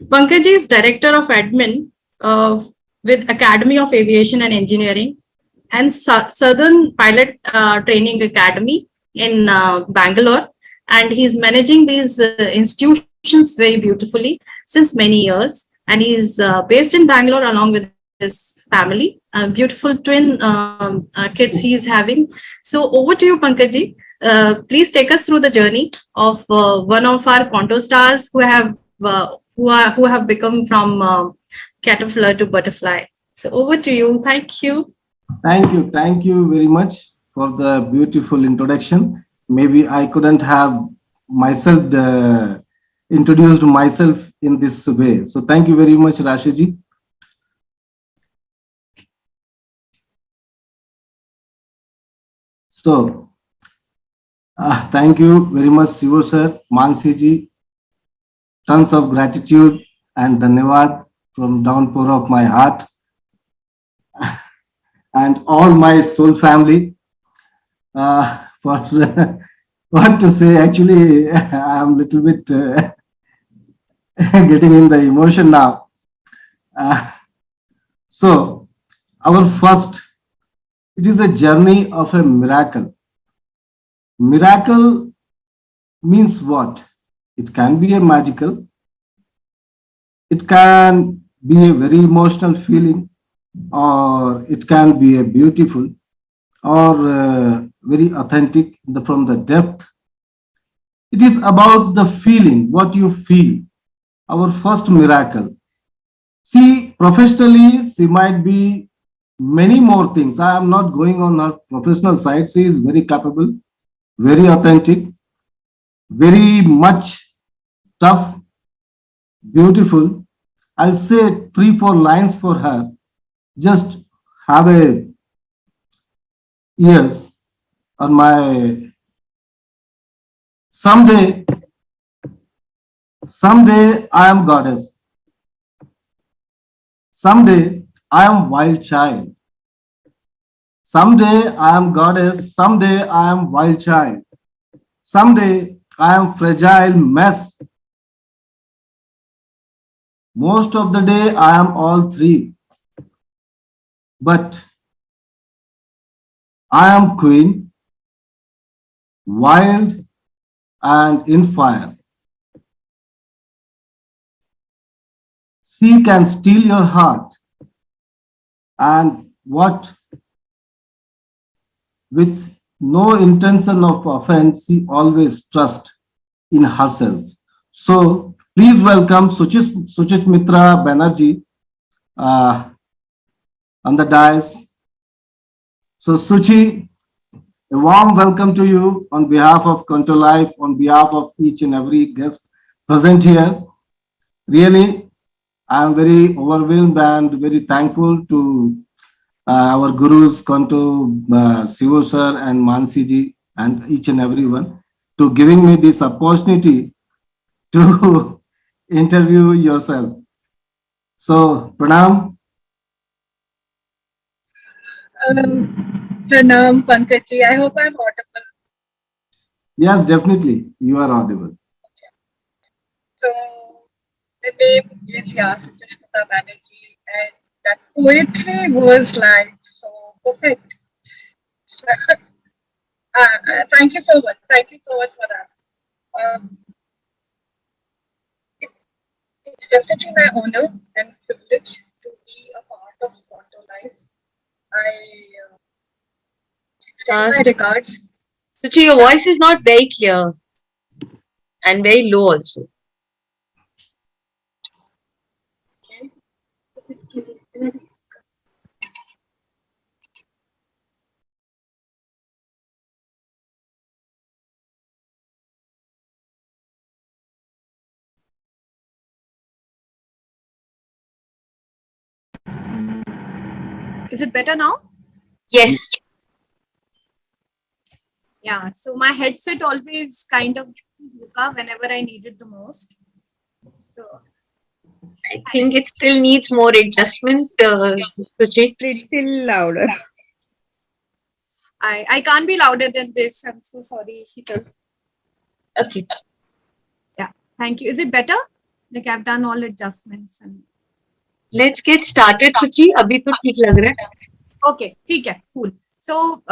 Pankaj is Director of Admin with Academy of Aviation and Engineering and Southern Pilot Training Academy in Bangalore. And he's managing these institutions very beautifully since many years. And he's based in Bangalore along with his family. Beautiful twin kids he's having. So over to you, Pankaj. Please take us through the journey of one of our Ponto stars who have become from caterpillar to butterfly. So over to you. Thank you. Thank you very much for the beautiful introduction. Maybe I couldn't have myself introduced myself in this way. So thank you very much, Rashiji. So thank you very much, Sivo sir, Mansiji. Tons of gratitude and dhanyavad from downpour of my heart and all my soul family for what to say. Actually, I'm a little bit getting in the emotion now. Uh, so, our first, it is a journey of a miracle. Miracle means what? It can be a magical, it can be a very emotional feeling, or it can be a beautiful or very authentic from the depth. It is about the feeling, what you feel. Our first miracle. See, professionally, she might be many more things. I am not going on her professional side. She is very capable, very authentic, very much tough, beautiful. I'll say three, four lines for her. Just have a ears on my someday, someday I am goddess. Someday I am wild child. Someday I am goddess. Someday I am wild child. Someday I am fragile mess. Most of the day I am all three. But I am queen, wild and in fire. She can steal your heart. And what? With no intention of offense, she always trusts in herself. So please welcome Suchismita Banerjee on the dais. So Suchi, a warm welcome to you on behalf of Conto Life, on behalf of each and every guest present here. Really, I am very overwhelmed and very thankful to our gurus, Conto, Sivo sir and Mansiji and each and everyone to giving me this opportunity to interview yourself. So, Pranam. Pranam, Pankaj, I hope I'm audible. Yes, definitely. You are audible. Okay. So, the name is Suchismita Banerjee, and that poetry was like so perfect. Thank you so much. Thank you so much for that. Um, it, it's definitely my honor and privilege to be a part of Quantum Life. I extend my regards. Suchi, your voice is not very clear and very low also. Okay. Is it better now? Yes. Yeah. So my headset always kind of whenever I need it the most. So I think it still needs more adjustment, Suchi. Little louder. I can't be louder than this. I'm so sorry, Sheetal. Okay. Yeah. Thank you. Is it better? Like I've done all adjustments and. Let's get started, Suchi. अभी तो ठीक लग रहा है. Okay, ठीक है, cool. So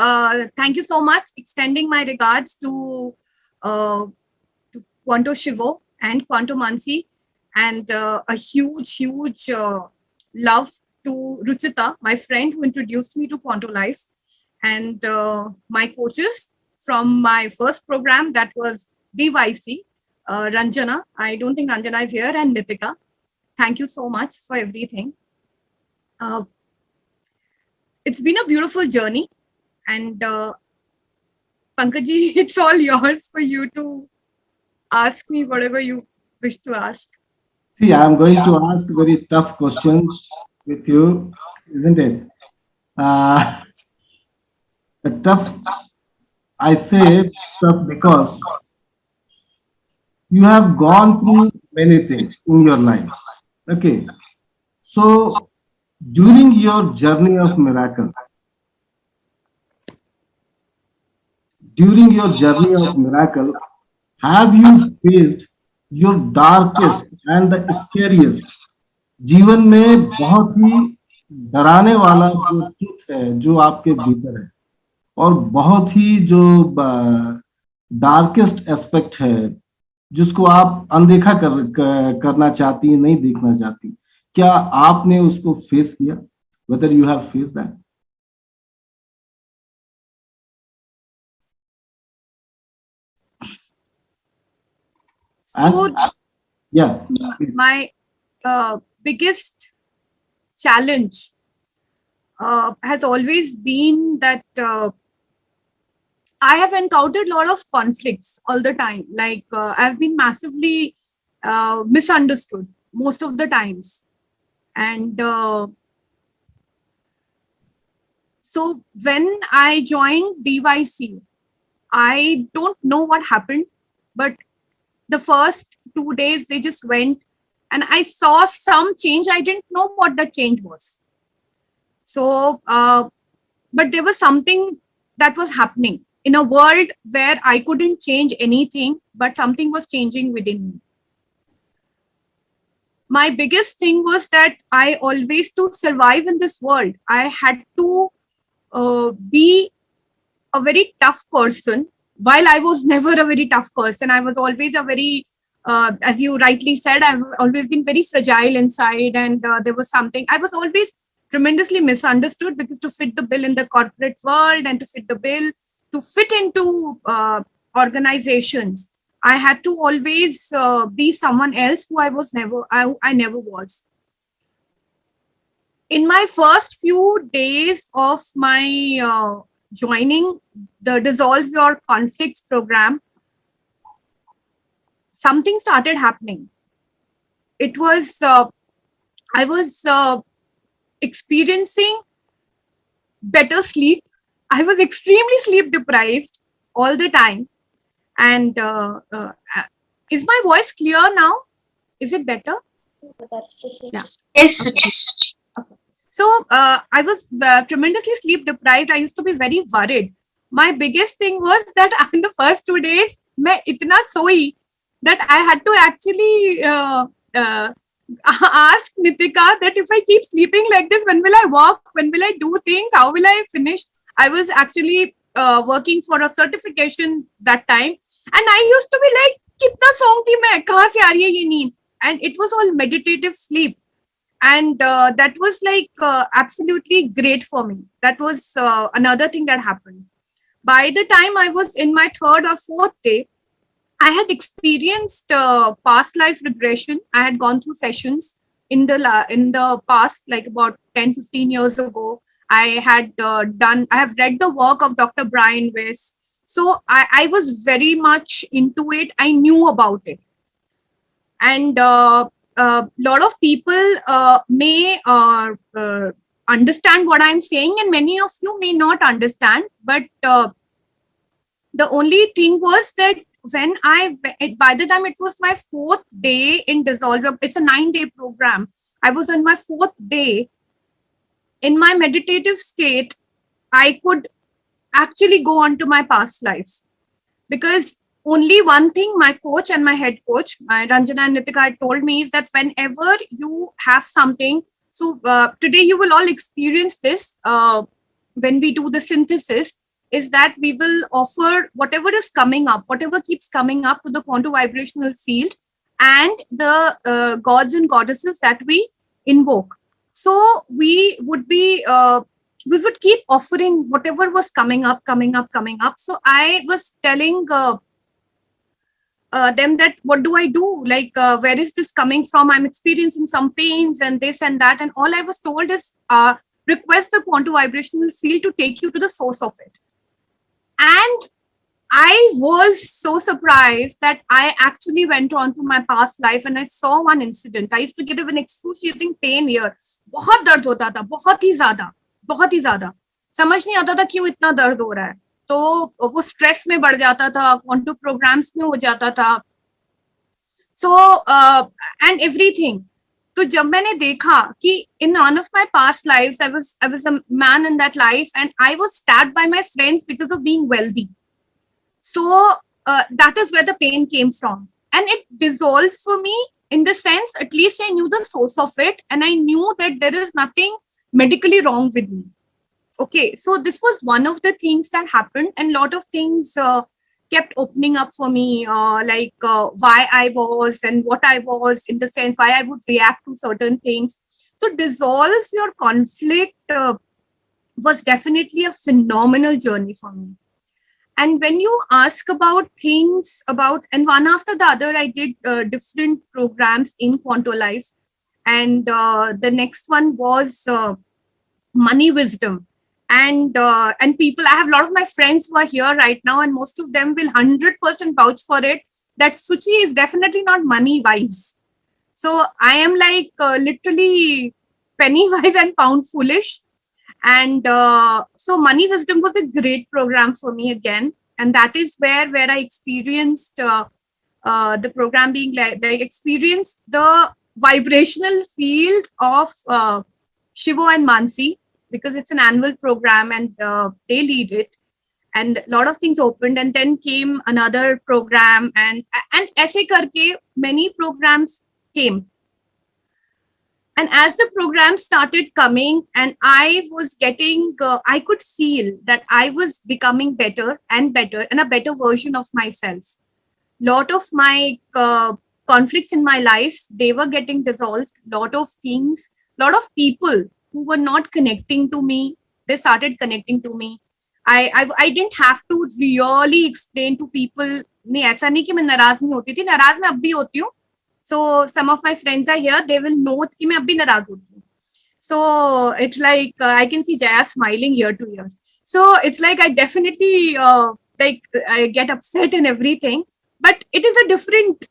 thank you so much. Extending my regards to Quanto Shivo and Quanto Mansi, and a huge love to Ruchita, my friend who introduced me to Quanto Life, and my coaches from my first program, that was DYC, Ranjana. I don't think Ranjana is here, and Nitika. Thank you so much for everything. It's been a beautiful journey, and Pankajji, it's all yours for you to ask me whatever you wish to ask. See, I'm going to ask very tough questions with you, isn't it? The tough, I say tough because you have gone through many things in your life. Okay. So during your journey of miracle, have you faced your darkest and the scariest? जीवन में बहुत ही डराने वाला जो truth है जो आपके भीतर है, और बहुत ही जो डार्केस्ट एस्पेक्ट है जिसको आप अनदेखा करना चाहती हैं, नहीं देखना चाहती, क्या आपने उसको फेस किया? Whether you have faced that? So, yeah, my biggest challenge has always been that I have encountered a lot of conflicts all the time. Like I've been massively misunderstood most of the times. And so when I joined DYC, I don't know what happened, but the first 2 days they just went and I saw some change. I didn't know what the change was. So, but there was something that was happening in a world where I couldn't change anything, but something was changing within me. My biggest thing was that I always, to survive in this world, I had to be a very tough person. While I was never a very tough person, I was always a very, as you rightly said, I've always been very fragile inside. And there was something, I was always tremendously misunderstood, because to fit the bill in the corporate world and to fit the bill, to fit into organizations, I had to always be someone else who I was never, I never was. In my first few days of my joining the Dissolve Your Conflicts program, something started happening. It was, I was experiencing better sleep. I was extremely sleep deprived all the time. And is my voice clear now? Is it better? Yeah. Yes, Suchi. Okay. So I was tremendously sleep deprived. I used to be very worried. My biggest thing was that in the first 2 days, मैं इतना सोई that I had to actually ask Nitika that if I keep sleeping like this, when will I walk? When will I do things? How will I finish? I was actually working for a certification that time, and I used to be like, "कितना सोऊंगी मैं? कहाँ से आ रही है ये नींद?" And it was all meditative sleep, and that was like absolutely great for me. That was another thing that happened. By the time I was in my 3rd or 4th day, I had experienced past life regression. I had gone through sessions in the past, like about 10-15 years ago. I have read the work of Dr. Brian Weiss. So I was very much into it. I knew about it. And a lot of people may understand what I'm saying, and many of you may not understand. But the only thing was that when by the time it was my 4th day in Dissolve, it's a 9-day program. I was on my 4th day. In my meditative state, I could actually go on to my past life, because only one thing my coach and my head coach, my Ranjana and Nitika, had told me is that whenever you have something, so today you will all experience this when we do the synthesis, is that we will offer whatever is coming up, whatever keeps coming up to the quantum vibrational field and the gods and goddesses that we invoke. So we would be we would keep offering whatever was coming up. So I was telling them that what do I do? Like, where is this coming from? I'm experiencing some pains and this and that. And all I was told is request the quantum vibrational field to take you to the source of it. And I was so surprised that I actually went on to my past life and I saw one incident. I used to get an excruciating pain here. बहुत दर्द होता था, बहुत ही ज़्यादा. समझ नहीं आता था क्यों इतना दर्द हो रहा है. तो वो स्ट्रेस में बढ़ जाता था, क्वांटम प्रोग्राम्स में हो जाता था. So and everything. तो जब मैंने देखा कि in one of my past lives I was a man in that life and I was stabbed by my friends because of being wealthy. So that is where the pain came from. And it dissolved for me in the sense, at least I knew the source of it and I knew that there is nothing medically wrong with me. Okay, so this was one of the things that happened and a lot of things kept opening up for me, like why I was and what I was, in the sense why I would react to certain things. So dissolves your conflict was definitely a phenomenal journey for me. And when you ask about things about, and one after the other, I did different programs in Quanto Life. And the next one was Money Wisdom. And people, I have a lot of my friends who are here right now, and most of them will 100% vouch for it, that Suchi is definitely not money wise. So I am like literally penny wise and pound foolish. And so Money Wisdom was a great program for me again. And that is where I experienced the program being like, I experienced the vibrational field of Shivo and Mansi, because it's an annual program and they lead it. And a lot of things opened, and then came another program, and aise karke many programs came. And as the program started coming and I was getting, I could feel that I was becoming better and better and a better version of myself. Lot of my conflicts in my life, they were getting dissolved. Lot of things, lot of people who were not connecting to me, they started connecting to me. I didn't have to really explain to people. नहीं, ऐसा नहीं कि मैं नाराज नहीं होती थी, नाराज मैं अब भी होती हूँ. So some of my friends are here, they will know कि मैं अब भी नाराज होती हूँ. So it's like I can see Jaya smiling ear to ear. So it's like I definitely like I get upset and everything, but it is a different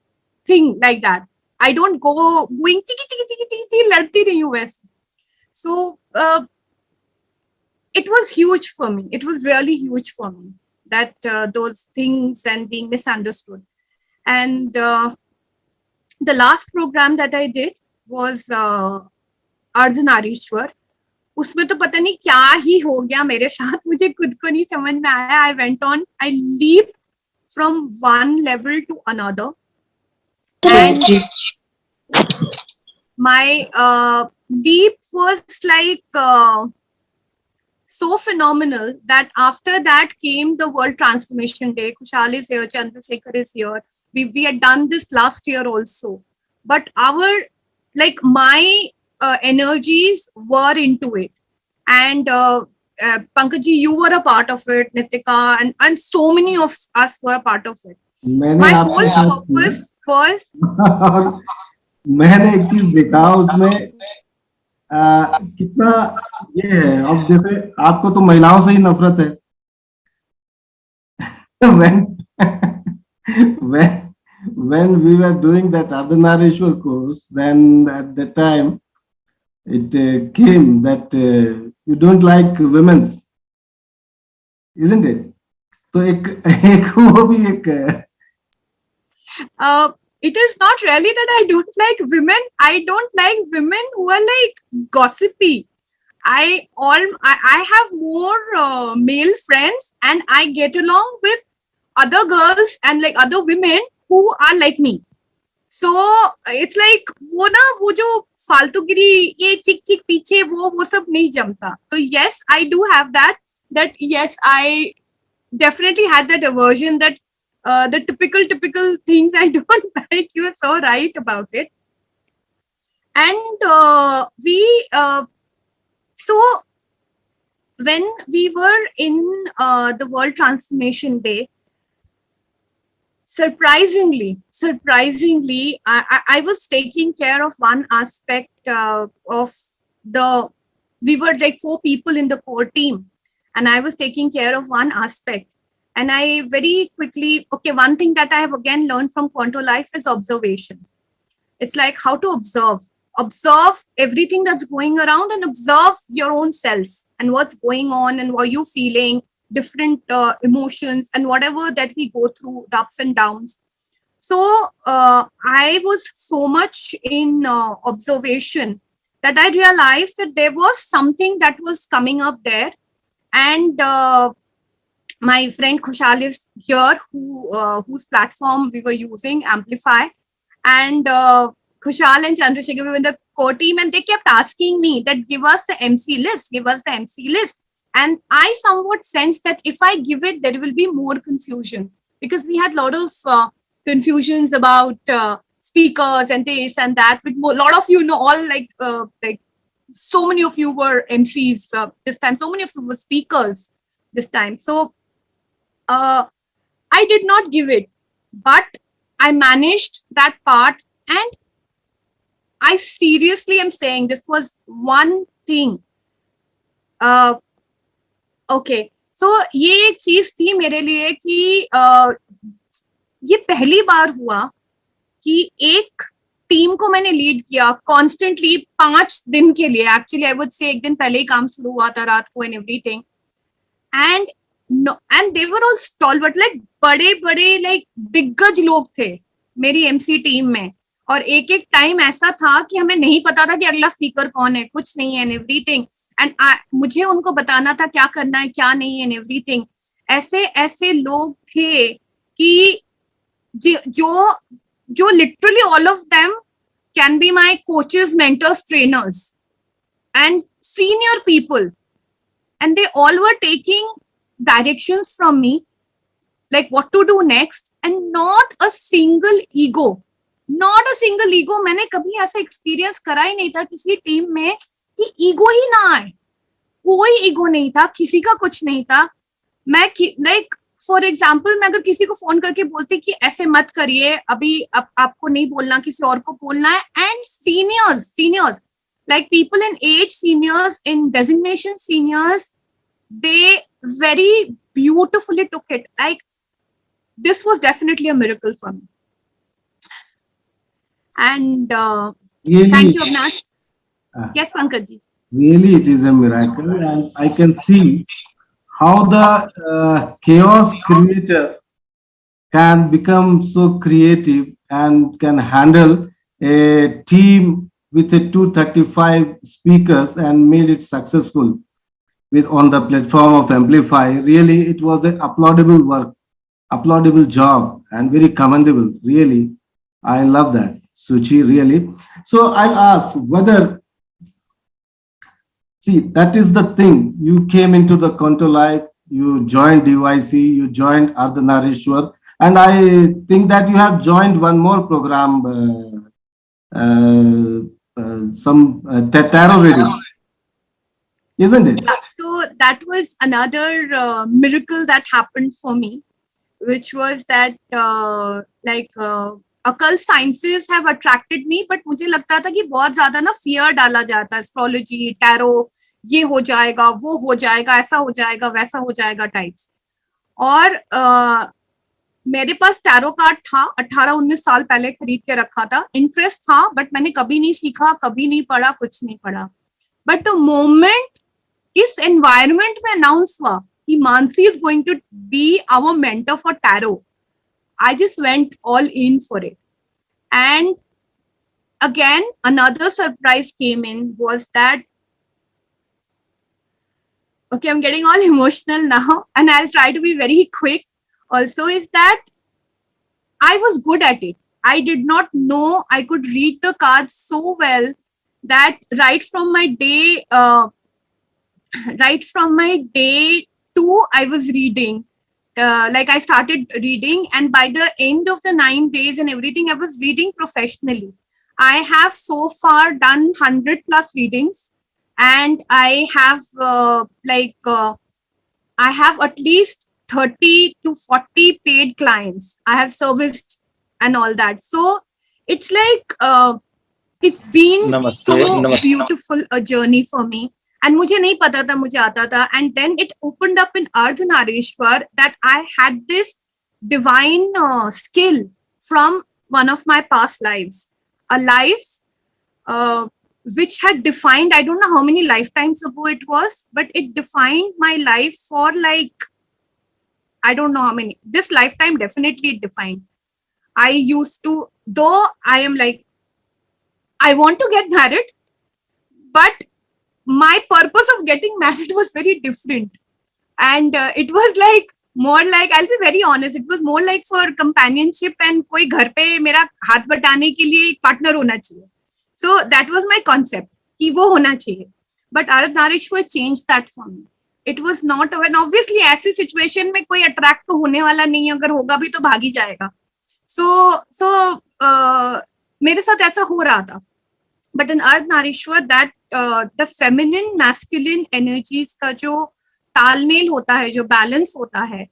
thing like that. I don't go going chiki ladti nahi hu वैसे. So it was huge for me. It was really huge for me that those things and being misunderstood. And the last program that I did was Ardhanarishwar. उसमें तो पता नहीं क्या ही हो गया मेरे साथ, मुझे खुद को नहीं समझ में आया. I went on, I leaped from one level to another. And my leap was like so phenomenal that after that came the World Transformation Day. Kushal is here, Chandrasekhar is here. We had done this last year also. But our, like my energies were into it. And Pankajji, you were a part of it, Nitika, and so many of us were a part of it. My whole purpose was... मैंने एक चीज देखा उसमें कितना ये है. अब जैसे आपको तो महिलाओं से ही नफरत है. when we were doing that Ardhanarishwar course, then at that time it came that you don't like women's, isn't it? तो एक वो भी एक it is not really that I don't like women. I don't like women who are like gossipy. I have more male friends and I get along with other girls and like other women who are like me. So it's like वो जो फालतूगिरी ये चिक चिक पीछे वो सब नहीं जमता. So yes, I do have that yes, I definitely had that aversion that the typical things I don't like. You are so right about it. And so when we were in the World Transformation Day, surprisingly, I was taking care of one aspect of we were like 4 people in the core team, and I was taking care of one aspect. And I very quickly, one thing that I have again learned from Quanto Life is observation. It's like how to observe everything that's going around and observe your own self and what's going on and what you're feeling, different emotions and whatever that we go through, the ups and downs. So I was so much in observation that I realized that there was something that was coming up there. And my friend Kushal is here, whose platform we were using, Amplify. And Kushal and Chandrasekhar were in the core team, and they kept asking me that give us the MC list. And I somewhat sensed that if I give it, there will be more confusion, because we had a lot of confusions about speakers and this and that. With a lot of you know, all like so many of you were MCs this time. So many of you were speakers this time. So I did not give it, but I managed that part. And I seriously am saying this was one thing. Okay, so ये एक चीज थी मेरे लिए कि ये पहली बार हुआ कि एक टीम को मैंने लीड किया कॉन्स्टेंटली 5 दिन के लिए. एक्चुअली आई वुड से 1 दिन पहले ही काम शुरू हुआ था रात को and everything. And they were all stalwart, like बड़े लाइक दिग्गज लोग थे मेरी एमसी टीम में. और एक टाइम ऐसा था कि हमें नहीं पता था कि अगला स्पीकर कौन है, कुछ नहीं है एंड एवरीथिंग. एंड मुझे उनको बताना था क्या करना है क्या नहीं एंड एवरीथिंग. ऐसे लोग थे कि जो literally all of them can be my coaches, mentors, trainers and senior people, and they all were taking directions from me like what to do next, and not a single ego. मैंने कभी ऐसा experience करा ही नहीं था किसी team में कि ego ही ना आए. कोई ईगो नहीं था, किसी का कुछ नहीं था. मैं लाइक फॉर एग्जाम्पल, मैं अगर किसी को फोन करके बोलती कि ऐसे मत करिए, अभी आपको नहीं बोलना, किसी और को बोलना है. And seniors like people in age, seniors in designation, seniors, they very beautifully took it. Like this was definitely a miracle for me. And Really, thank you, Avinash. Yes, Pankaj ji. really, it is a miracle, and I can see how the chaos creator can become so creative and can handle a team with a 235 speakers and made it successful with on the platform of Amplify. Really, it was an applaudable work, applaudable job, and very commendable. Really, I love that, Suchi, really. So I'll ask whether, see, that is the thing. You came into the Conto Life, you joined DYC, you joined Ardhanarishwar, and I think that you have joined one more program, tarot reading, isn't it? So that was another miracle that happened for me, which was that occult sciences have attracted me, but मुझे लगता था कि बहुत ज्यादा ना fear डाला जाता है, astrology, tarot, ये हो जाएगा, वो हो जाएगा, ऐसा हो जाएगा, वैसा हो जाएगा types. और मेरे पास टैरो कार्ड था, 18-19 साल पहले खरीद के रखा था. इंटरेस्ट था, बट मैंने कभी नहीं सीखा, कभी नहीं पढ़ा, कुछ नहीं पढ़ा. बट द मोमेंट इस एनवायरमेंट में अनाउंस हुआ कि Mansi is going to be our mentor for tarot, I just went all in for it. And again, another surprise came in, was that, okay, I'm getting all emotional now and I'll try to be very quick. also is that I was good at it. I did not know I could read the cards so well that right from my day two, I was reading. Like I started reading, and by the end of the 9 days and everything, I was reading professionally. I have so far done 100+ readings, and I have at least 30 to 40 paid clients I have serviced and all that. So it's like it's been Namaste. so Namaste. beautiful a journey for me. And मुझे नहीं पता था मुझे आता था, and then it opened up in Ardhanarishwar that I had this divine skill from one of my past lives, a life which had defined, I don't know how many lifetimes ago it was, but it defined my life for like, I don't know how many. This lifetime definitely it defined. I used to, though I am like, I want to get married, but my purpose of getting married was very different. And it was like, more like, I'll be very honest, it was more like for companionship and koi ghar pe mera haath batane ke liye ek partner hona chahiye. So that was my concept, ki wo hona chahiye. But Ardhanarishwar changed that for me. It was not, and obviously ऐसी situation में कोई attract तो होने वाला नहीं है, अगर होगा भी तो भाग ही जाएगा. So मेरे साथ ऐसा हो रहा था. But in Ardhanarishwar, that the feminine masculine energies का जो तालमेल होता है, जो balance होता है,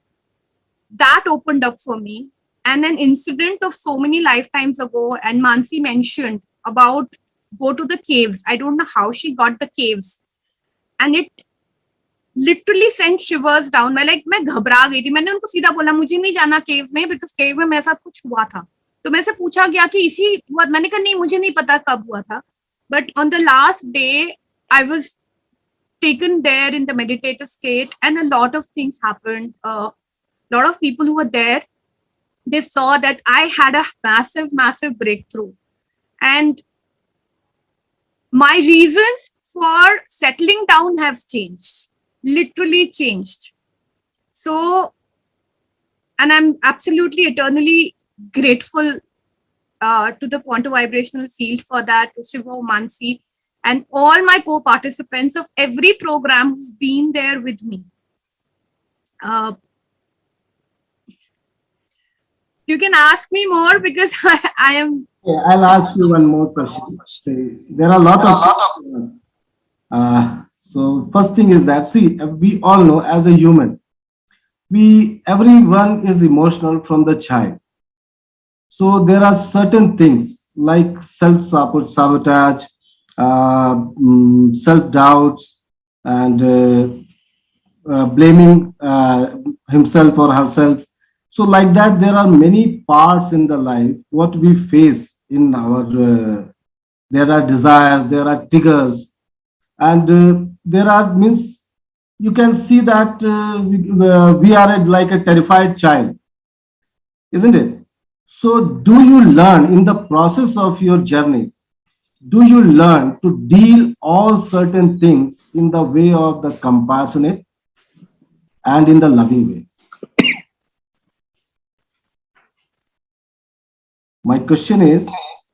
that opened up for me. And an incident of so many lifetimes ago, and Mansi mentioned about go to the caves. I don't know how she got the caves, and it literally sent shivers down. मैं घबरा गई थी. मैंने उनको सीधा बोला मुझे नहीं जाना केव में, because केव में मेरे साथ कुछ हुआ था. तो मेरे से पूछा गया कि इसी हुआ. मैंने कहा नहीं मुझे नहीं पता कब हुआ था. But on the last day, I was taken there in the meditative state, and a lot of things happened. A lot of people who were there, they saw that I had a massive breakthrough. And my reasons for settling down have changed, literally changed. So, and I'm absolutely eternally grateful to the quantum vibrational field for that, to Shiva, Mansi, and all my co-participants of every program who've been there with me. You can ask me more because I am. Yeah, I'll ask you one more question. There are a lot of. So first thing is that, see, we all know as a human, everyone is emotional from the child. So there are certain things like self-sabotage, self-doubts, and blaming himself or herself. So like that, there are many parts in the life what we face in our. There are desires, there are triggers, and there are means you can see that we are like a terrified child, isn't it? So do you learn in the process of your journey, do you learn to deal all certain things in the way of the compassionate and in the loving way? My question is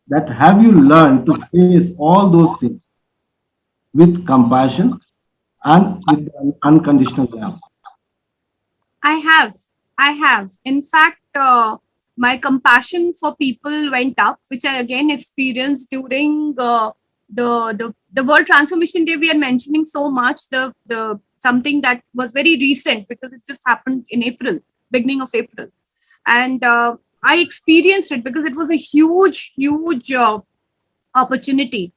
that have you learned to face all those things with compassion and with unconditional love? I have. In fact, my compassion for people went up, which I again experienced during the World Transformation Day. We are mentioning so much the something that was very recent because it just happened in April, beginning of April, and I experienced it because it was a huge opportunity,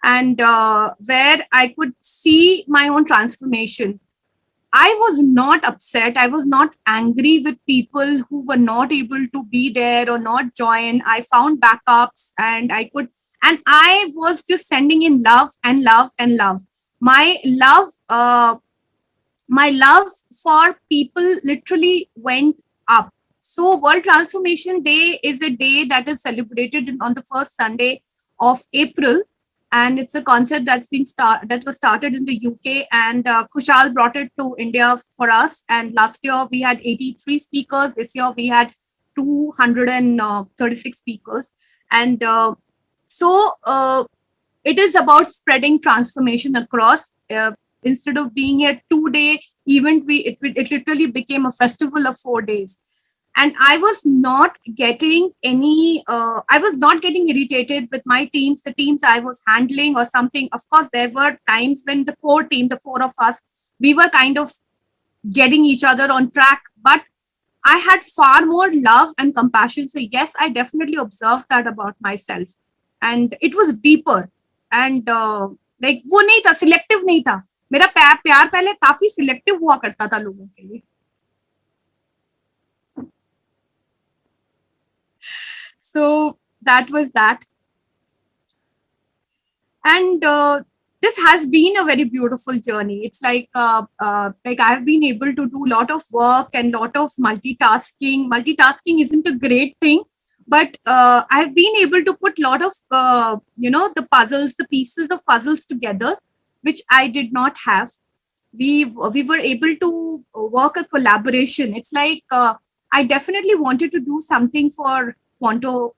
and where I could see my own transformation. I was not upset. I was not angry with people who were not able to be there or not join. I found backups, and I was just sending in love and love and love. My love for people literally went up. So World Transformation Day is a day that is celebrated on the first Sunday of April. and it's a concept that was started in the UK, and Kushal brought it to India for us. And last year we had 83 speakers. This year we had 236 speakers, and so it is about spreading transformation across. Instead of being a 2-day event, it literally became a festival of 4 days. And I was not getting irritated with my teams, the teams I was handling or something. Of course, there were times when the core team, the 4 of us, we were kind of getting each other on track, but I had far more love and compassion. So yes, I definitely observed that about myself, and it was deeper. And like वो नहीं था, selective नहीं था. मेरा प्यार पहले काफी selective हुआ करता था लोगों के लिए. So that was that. And this has been a very beautiful journey. It's like I've been able to do a lot of work and lot of multitasking. Multitasking isn't a great thing, but I've been able to put a lot of the pieces of puzzles together, which I did not have. We were able to work a collaboration. It's like I definitely wanted to do something for Quanto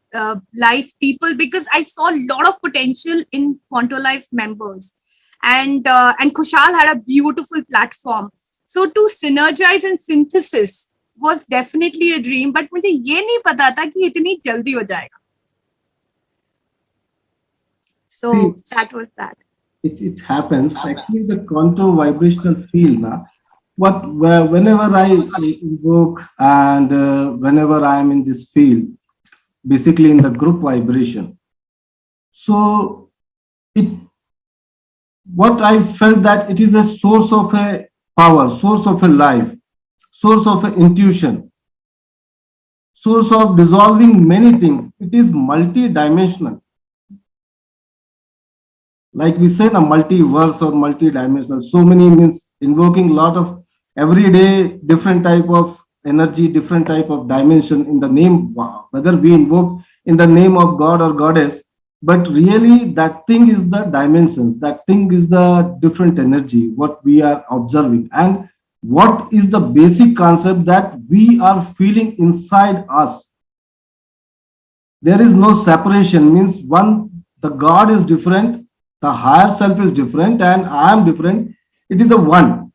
Life people, because I saw a lot of potential in Quanto Life members, and Kushal had a beautiful platform. So to synergize and synthesis was definitely a dream, but मुझे ये नहीं पता था कि इतनी जल्दी हो जाएगा. So that was that. It happens. Actually, the Quanto vibrational field now. Whenever I invoke and whenever I am in this field, basically in the group vibration. So what I felt that it is a source of a power, source of a life, source of a intuition, source of dissolving many things. It is multi-dimensional. Like we say, a multiverse or multi-dimensional. So many means invoking a lot of everyday different type of energy, different type of dimension in the name, whether we invoke in the name of God or goddess, but really that thing is the dimensions, that thing is the different energy, what we are observing, and what is the basic concept that we are feeling inside us. There is no separation, means the God is different, the higher self is different, and I am different. It is a one.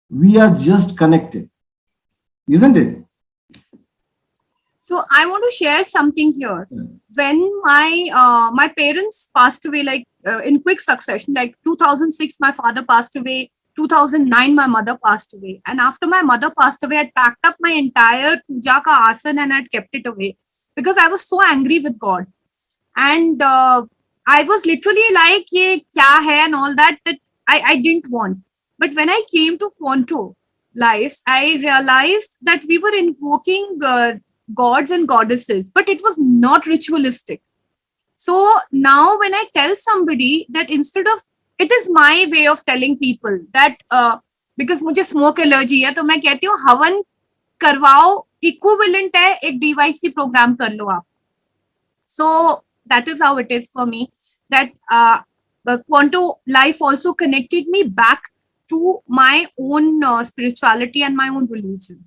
We are just connected. Isn't it? So I want to share something here. When my parents passed away, like in quick succession, like 2006, my father passed away. 2009, my mother passed away. And after my mother passed away, I packed up my entire puja ka asan and I'd kept it away because I was so angry with God. And I was literally like, ye kya hai and all that I didn't want. But when I came to Quanto Life, I realized that we were invoking gods and goddesses, but it was not ritualistic. So now when I tell somebody that instead of, it is my way of telling people that because मुझे smoke allergy है, तो मैं कहती हूँ हवन करवाओ, equivalent है एक DYC program कर लो आप. So that is how it is for me. That Quanto Life also connected me back to my own spirituality and my own religion.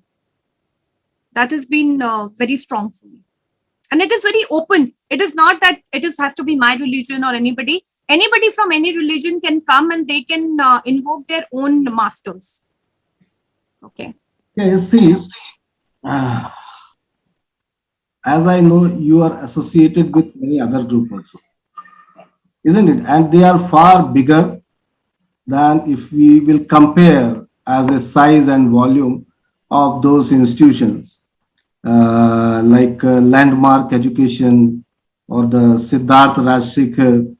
That has been very strong for me. And it is very open. It is not that has to be my religion or anybody. Anybody from any religion can come and they can invoke their own masters. Okay. Yeah, you see, as I know, you are associated with many other groups also, isn't it? And they are far bigger than if we will compare as a size and volume of those institutions. Like Landmark Education or the Siddharth Rajshekhar,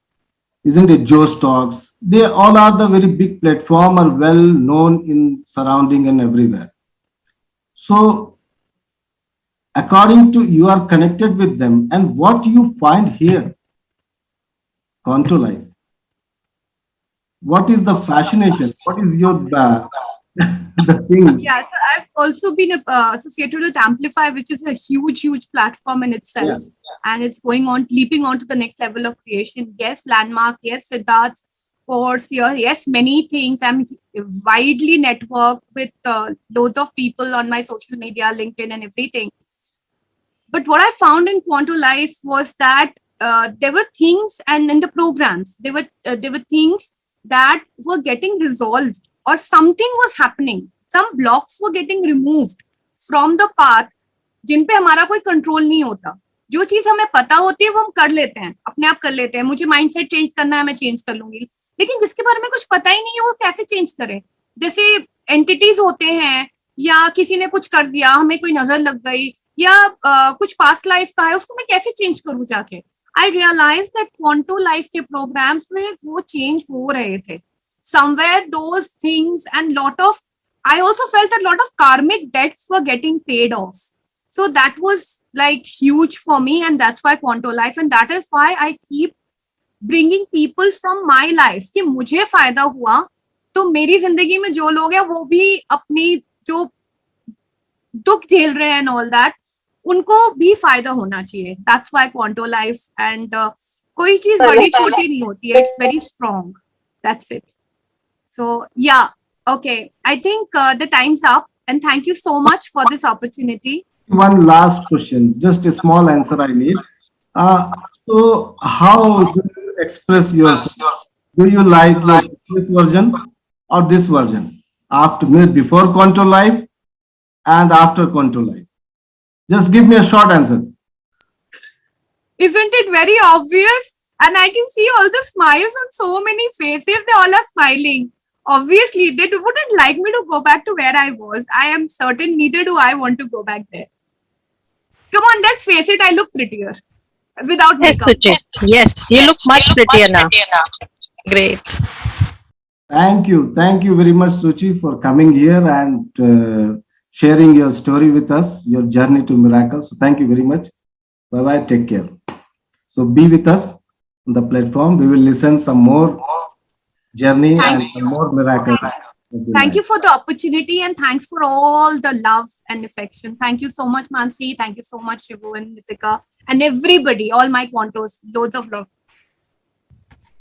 isn't it? Joe's Talks. They all are the very big platform, are well known in surrounding and everywhere. So, according to you are connected with them, and what you find here, Quanto Life. What is the fascination? What is your the thing. Yeah, so I've also been associated with Amplify, which is a huge platform in itself. And it's going on, leaping on to the next level of creation. Yes, Landmark. Yes, Siddharth's course here. Yes, many things. I'm widely networked with loads of people on my social media, LinkedIn and everything. But what I found in Quanto Life was that there were things, and in the programs, there were things that were getting resolved, or something was happening. Some blocks were getting removed from the path, जिन पे हमारा कोई control नहीं होता. जो चीज हमें पता होती है वो हम कर लेते हैं, अपने आप कर लेते हैं. मुझे माइंडसेट चेंज करना है, मैं चेंज कर लूंगी. लेकिन जिसके बारे में कुछ पता ही नहीं है, वो कैसे चेंज करे? जैसे एंटिटीज होते हैं, या किसी ने कुछ कर दिया, हमें कोई नजर लग गई, या कुछ पास्ट लाइफ का है, उसको मैं कैसे चेंज करूं जाके? आई रियलाइज दैट क्वांटो लाइफ के प्रोग्राम्स में वो चेंज हो रहे थे. Somewhere those things and I also felt that lot of karmic debts were getting paid off. So that was like huge for me, and that's why Quanto Life, and that is why I keep bringing people from my life कि मुझे फायदा हुआ तो मेरी जिंदगी में जो लोग हैं वो भी अपनी जो दुख झेल रहे हैं and all that, उनको भी फायदा होना चाहिए. That's why Quanto Life, and कोई चीज बड़ी छोटी नहीं होती है. It's very strong. That's it. So yeah, okay. I think the time's up, and thank you so much for this opportunity. One last question, just a small answer I need. So how do you express yourself? Do you like this version or this version? Before Quanto Life and after Quanto Life? Just give me a short answer. Isn't it very obvious? And I can see all the smiles on so many faces. They all are smiling. Obviously, they wouldn't like me to go back to where I was. I am certain neither do I want to go back there. Come on, let's face it, I look prettier without Yes, makeup. Suchi. Yes, you look much prettier now. Great. Thank you. Thank you very much, Suchi, for coming here and sharing your story with us, your journey to miracles. So thank you very much. Bye-bye. Take care. So be with us on the platform. We will listen some more journey and some more miracles. Thank you for the opportunity, and thanks for all the love and affection. Thank you so much, Mansi. Thank you so much, Shivu and Nitika, and everybody, all my Quantos. Loads of love.